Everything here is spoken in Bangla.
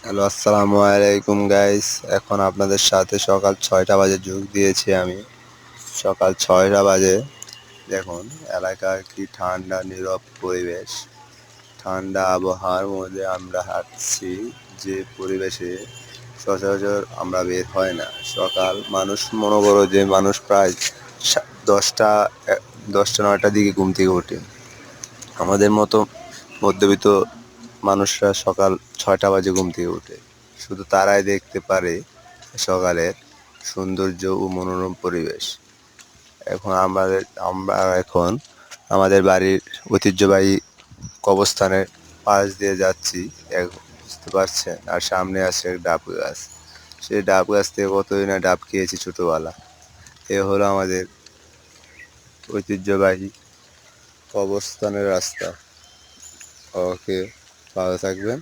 হ্যালো, আসসালামু আলাইকুম গাইস। এখন আপনাদের সাথে সকাল ৬টা বাজে যোগ দিয়েছি আমি। সকাল ৬টা বাজে। দেখুন এলাকার কি ঠান্ডা নীরব পরিবেশ। ঠান্ডা আবহাওয়ার মধ্যে আমরা হাঁটছি, যে পরিবেশে সচরাচর আমরা বের হয় না। সকাল মানুষ মনে করো যে মানুষ প্রায় ১০টা ৯টার দিকে ঘুম থেকে ওঠে। আমাদের মতো মধ্যবিত্ত মানুষরা সকাল ৬টা বাজে ঘুম থেকে ওঠে। শুধু তারাই দেখতে পারে সকালের সৌন্দর্য ও মনোরম পরিবেশ। এখন আমরা এখন আমাদের বাড়ির ঐতিহ্যবাহী কবরস্থানের পাশ দিয়ে যাচ্ছি। বুঝতে পারছেন? আর সামনে আছে ডাব গাছ। সেই ডাব গাছ থেকে কতই না ডাব খেয়েছি ছোটোবেলা। এ হলো আমাদের ঐতিহ্যবাহী কবরস্থানের রাস্তা। ওকে, ভালো থাকবেন।